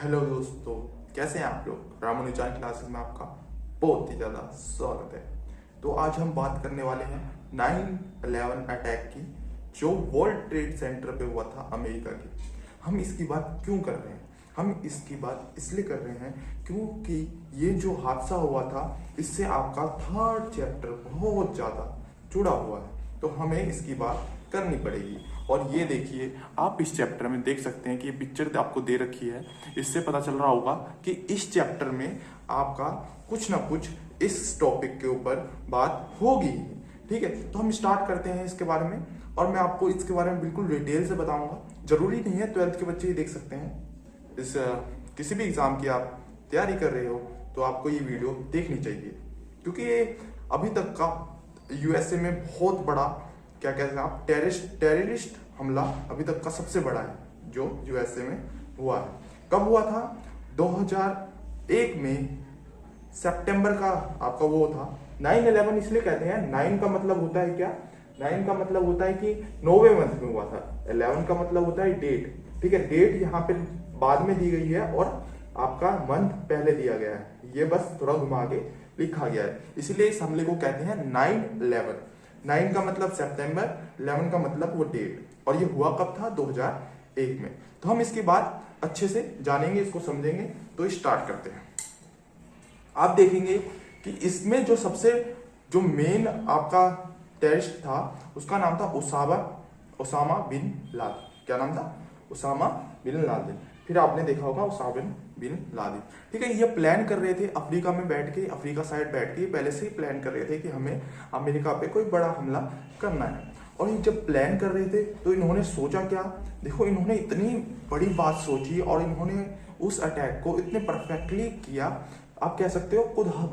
Hello दोस्तों, कैसे हैं आप लोग। रामानुजान क्लासेस में आपका बहुत ही ज़्यादा स्वागत है। तो आज हम बात करने वाले हैं 9/11 अटैक की, जो वर्ल्ड ट्रेड सेंटर पे हुआ था अमेरिका की। हम इसकी बात क्यों कर रहे हैं? हम इसकी बात इसलिए कर रहे हैं क्योंकि ये जो हादसा हुआ था इससे आपका थर्ड चैप्टर बहुत ज़्यादा जुड़ा हुआ है, तो हमें इसकी बात करनी पड़ेगी। और ये देखिए, आप इस चैप्टर में देख सकते हैं कि ये पिक्चर आपको दे रखी है। इससे पता चल रहा होगा कि इस चैप्टर में आपका कुछ ना कुछ इस टॉपिक के ऊपर बात होगी। ठीक है, तो हम स्टार्ट करते हैं इसके बारे में, और मैं आपको इसके बारे में बिल्कुल डिटेल से बताऊंगा। जरूरी नहीं है 12th के बच्चे ही देख सकते हैं। इस किसी भी एग्जाम की आप तैयारी कर रहे हो तो आपको ये वीडियो देखनी चाहिए, क्योंकि ये अभी तक का यूएसए में बहुत बड़ा, क्या कहते हैं आप, टेररिस्ट हमला अभी तक का सबसे बड़ा है जो यूएसए में हुआ है। कब हुआ था? 2001 में सितंबर का आपका वो था 9/11। इसलिए कहते हैं, 9 का मतलब होता है क्या? 9 का मतलब होता है कि 9वें मंथ में हुआ था। 11 का मतलब होता है डेट। ठीक है, डेट यहाँ पे बाद में दी गई है और आपका मंथ पहले दिया गया है, ये बस थोड़ा घुमा के लिखा गया है। इसलिए इस हमले को कहते हैं 9/11। 9 का मतलब सितंबर, 11 का मतलब वो डेट, और ये हुआ कब था? 2001 में। तो हम इसके बाद अच्छे से जानेंगे, इसको समझेंगे। तो स्टार्ट करते हैं। आप देखेंगे कि इसमें जो मेन आपका टेररिस्ट था उसका नाम था उसामा बिन लादेन। क्या नाम था? उसामा बिन लादेन। फिर आपने देखा होगा उसामा बिन लादेन। ठीक है, ये प्लान कर रहे थे अफ्रीका में बैठ के, अफ्रीका साइड बैठ के पहले से ही प्लान कर रहे थे कि हमें अमेरिका पे कोई बड़ा हमला करना है। और ये जब प्लान कर रहे थे तो इन्होंने सोचा क्या? देखो, इन्होंने इतनी बड़ी बात सोची और इन्होंने उस अटैक को इतने परफेक्टली किया, आप कह सकते हो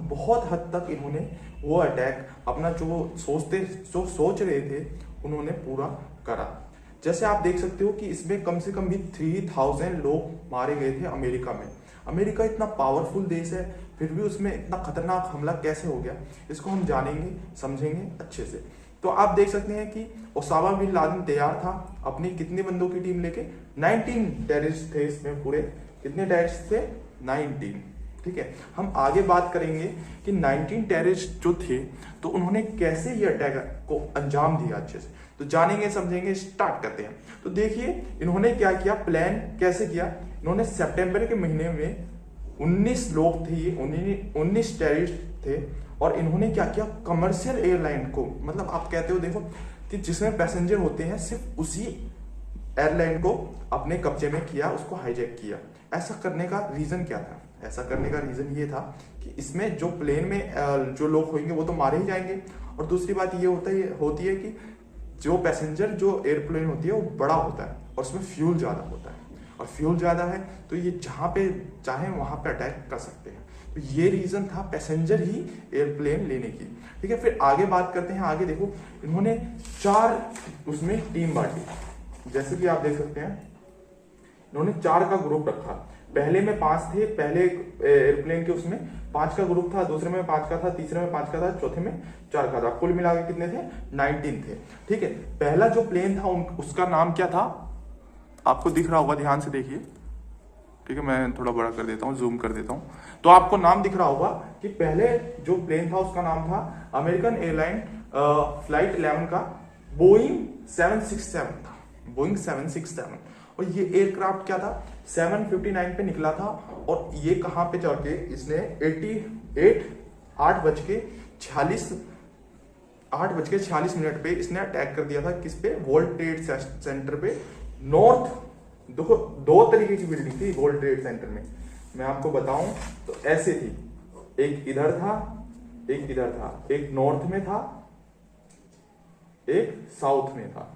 बहुत हद तक इन्होंने वो अटैक अपना जो सोच रहे थे उन्होंने पूरा करा। जैसे आप देख सकते हो कि इसमें कम से कम भी 3000 लोग मारे गए थे अमेरिका में। अमेरिका इतना पावरफुल देश है, फिर भी उसमें इतना खतरनाक हमला कैसे हो गया, इसको हम जानेंगे, समझेंगे अच्छे से। तो आप देख सकते हैं कि ओसामा बिन लादेन तैयार था अपनी कितने बंदों की टीम लेके। 19 टेररिस्ट थे इसमें पूरे। कितने टेररिस्ट थे? 19। ठीक है, हम आगे बात करेंगे कि 19 टेररिस्ट जो थे तो उन्होंने कैसे ये अटैक को अंजाम दिया, अच्छे से तो जानेंगे, समझेंगे। स्टार्ट करते हैं। तो देखिए, इन्होंने क्या किया, प्लान कैसे किया। इन्होंने सितंबर के महीने में 19 लोग थे, ये 19 टेररिस्ट थे, और इन्होंने क्या किया, कमर्शियल एयरलाइन को, मतलब आप कहते हो देखो कि जिसमें पैसेंजर होते हैं, सिर्फ उसी एयरलाइन को अपने कब्जे में किया, उसको हाईजैक किया। ऐसा करने का रीजन क्या था? ऐसा करने का रीजन ये था कि इसमें जो प्लेन में जो लोग होंगे वो तो मारे ही जाएंगे, और दूसरी बात ये होती है कि जो पैसेंजर जो एयरप्लेन होती है वो बड़ा होता है और उसमें फ्यूल ज्यादा होता है, और फ्यूल ज्यादा है तो ये जहां पे चाहे वहां पे अटैक कर सकते हैं। तो ये रीजन था पैसेंजर ही एयरप्लेन लेने की। ठीक है, फिर आगे बात करते हैं। आगे देखो, इन्होंने 4 उसमें टीम बांटी। जैसे कि आप देख सकते हैं, इन्होंने 4 का ग्रुप रखा। पहले में 5 थे, पहले एयरप्लेन के उसमें 5 का ग्रुप था, दूसरे में 5 का था, तीसरे में 5 का था, चौथे में 4 का था। कुल मिला के कितने थे? 19 थे। ठीक है, पहला जो प्लेन था उसका नाम क्या था? आपको दिख रहा होगा, ध्यान से देखिए। ठीक है, मैं थोड़ा बड़ा कर देता हूँ, जूम कर देता हूँ, तो आपको नाम दिख रहा होगा कि पहले जो प्लेन था उसका नाम था अमेरिकन एयरलाइन फ्लाइट 11 का बोइंग 767 था। बोइंग 767। और ये एयरक्राफ्ट क्या था? 7:59 पे निकला था, और ये कहां पे जाके इसने 8 बज के 46 मिनट पे इसने अटैक कर दिया था। किस पे? वर्ल्ड ट्रेड सेंटर पे। नॉर्थ, देखो 2 तरीके की बिल्डिंग थी वर्ल्ड ट्रेड सेंटर में, मैं आपको बताऊं तो ऐसे थी, एक इधर था, एक इधर था, एक नॉर्थ में था, एक साउथ में था।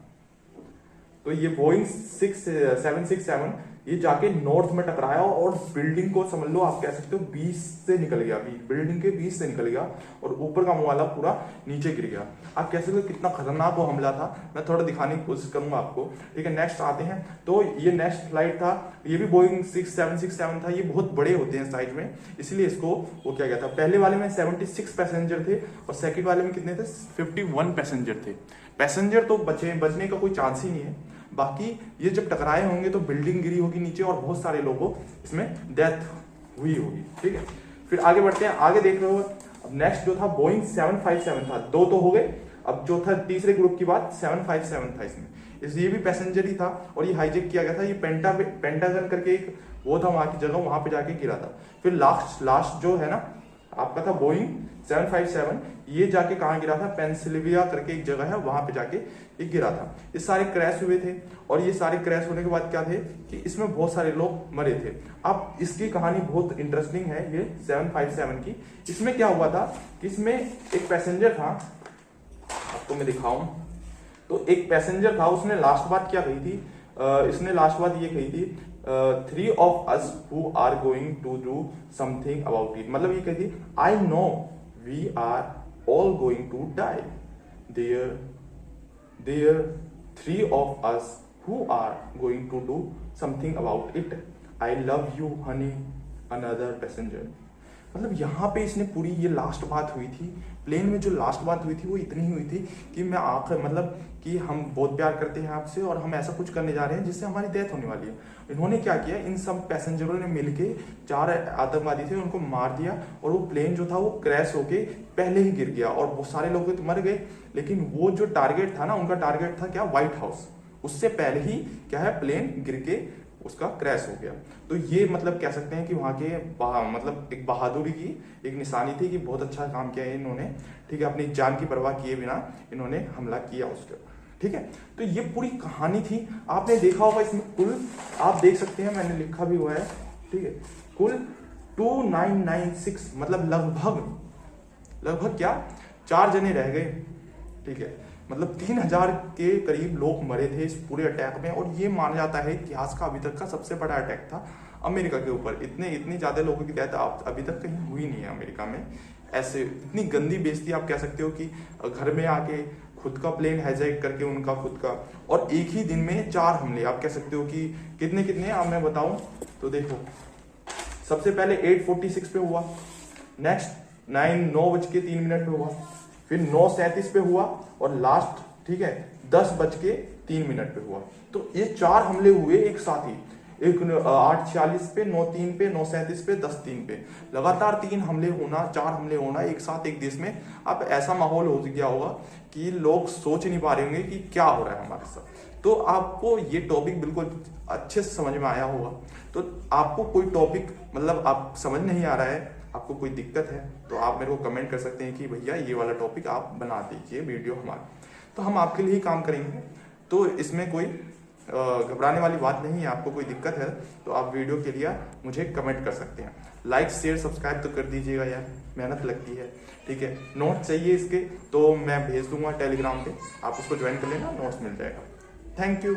तो ये बोइंग 767 ये जाके नॉर्थ में टकराया, और बिल्डिंग को समझ लो, आप कह सकते हो 20 से निकल गया, बिल्डिंग के 20 से निकल गया, और ऊपर का मुंह वाला पूरा नीचे गिर गया। आप कह सकते हो कितना खतरनाक वो हमला था। मैं थोड़ा दिखाने की कोशिश करूंगा आपको। ठीक है, नेक्स्ट आते हैं। तो ये नेक्स्ट फ्लाइट था, ये भी बोइंग 767 था। ये बहुत बड़े होते हैं साइज में, इसलिए इसको वो किया गया था। पहले वाले में 76 पैसेंजर थे, और सेकंड वाले में कितने थे? 51 पैसेंजर थे। पैसेंजर तो बचने का कोई चांस ही नहीं है, बाकी ये जब टकराए होंगे तो बिल्डिंग गिरी होगी नीचे और बहुत सारे लोगों को इसमें डेथ हुई होगी। ठीक है, फिर आगे बढ़ते हैं। आगे देख रहे हो, अब नेक्स्ट जो था बोइंग 757 था, दो तो हो गए। अब जो था तीसरे ग्रुप की बात 757 था, इसमें ये भी पैसेंजर ही था और ये हाईजेक किया गया था। ये पेंटागन करके एक वो था वहां की जगह, वहां पे जाके गिरा था। फिर लास्ट जो है ना आपका था बोइंग 757, ये जाके कहाँ गिरा था, पेंसिल्वेनिया करके एक जगह है, वहां पे जाके ये गिरा था। ये सारे क्रैश हुए थे और ये सारे क्रैश होने के बाद क्या थे कि इसमें बहुत सारे लोग मरे थे। अब इसकी कहानी बहुत इंटरेस्टिंग है ये 757 की। इसमें क्या हुआ था कि इसमें एक पैसेंजर था, आपको मैं दिखाऊं तो एक पैसेंजर था, उसने लास्ट बात क्या कही थी, इसने लास्ट बात ये कही थी, 3 of us who are going to do something about it। मतलब ये कही थी, I know we are all going to die, there 3 of us who are going to do something about it, I love you honey, another passenger। मतलब यहाँ पे इसने पूरी ये लास्ट बात हुई थी, प्लेन में जो लास्ट बात हुई थी वो इतनी हुई थी कि मैं आखिर मतलब कि हम बहुत प्यार करते हैं आपसे और हम ऐसा कुछ करने जा रहे हैं जिससे हमारी डेथ होने वाली है। इन्होंने क्या किया, इन सब पैसेंजरों ने मिलके 4 आतंकवादी थे उनको मार दिया और वो प्लेन जो था वो क्रैश होके पहले ही गिर गया और बहुत सारे लोग तो मर गए। लेकिन वो जो टारगेट था ना, उनका टारगेट था क्या, व्हाइट हाउस, उससे पहले ही क्या है प्लेन गिर के उसका क्रैश हो गया। तो ये मतलब कह सकते हैं कि वहां के मतलब एक बहादुरी की एक निशानी थी कि बहुत अच्छा काम किया है इन्होंने। ठीक है, अपनी जान की परवाह किए बिना इन्होंने हमला किया उसके ऊपर। ठीक है, तो ये पूरी कहानी थी। आपने देखा होगा इसमें कुल आप देख सकते हैं, मैंने लिखा भी हुआ है। ठीक है, कुल 2996 मतलब लगभग क्या 4 जने रह गए। ठीक है, मतलब 3000 के करीब लोग मरे थे इस पूरे अटैक में और ये माना जाता है इतिहास का अभी तक का सबसे बड़ा अटैक था अमेरिका के ऊपर। इतनी ज्यादा लोगों की डेथ अभी तक कहीं हुई नहीं है अमेरिका में। ऐसे इतनी गंदी बेइज्जती आप कह सकते हो कि घर में आके खुद का प्लेन हाईजैक करके उनका खुद का, और एक ही दिन में 4 हमले। आप कह सकते हो कि कितने आप मैं बताऊं तो देखो, सबसे पहले 8:46 पे हुआ, नेक्स्ट 9:03 पे हुआ, फिर 9:37 पे हुआ और लास्ट ठीक है 10:03 पे हुआ। तो ये 4 हमले हुए एक साथ ही, एक 8:46 पे, 9:03 पे, 9:37 पे, 10:03 पे, लगातार 3 हमले होना, 4 हमले होना एक साथ एक देश में। अब ऐसा माहौल हो गया होगा कि लोग सोच नहीं पा रहे होंगे कि क्या हो रहा है हमारे साथ। तो आपको ये टॉपिक बिल्कुल अच्छे से समझ में आया होगा। तो आपको कोई टॉपिक मतलब आप समझ नहीं आ रहा है, आपको कोई दिक्कत है तो आप मेरे को कमेंट कर सकते हैं कि भैया ये वाला टॉपिक आप बना दीजिए वीडियो हमारा, तो हम आपके लिए ही काम करेंगे। तो इसमें कोई घबराने वाली बात नहीं है। आपको कोई दिक्कत है तो आप वीडियो के लिए मुझे कमेंट कर सकते हैं। लाइक शेयर सब्सक्राइब तो कर दीजिएगा यार, मेहनत लगती है। ठीक है, नोट चाहिए इसके तो मैं भेज दूंगा टेलीग्राम पे, आप उसको ज्वाइन कर लेना, नोट्स मिल जाएगा। Thank you.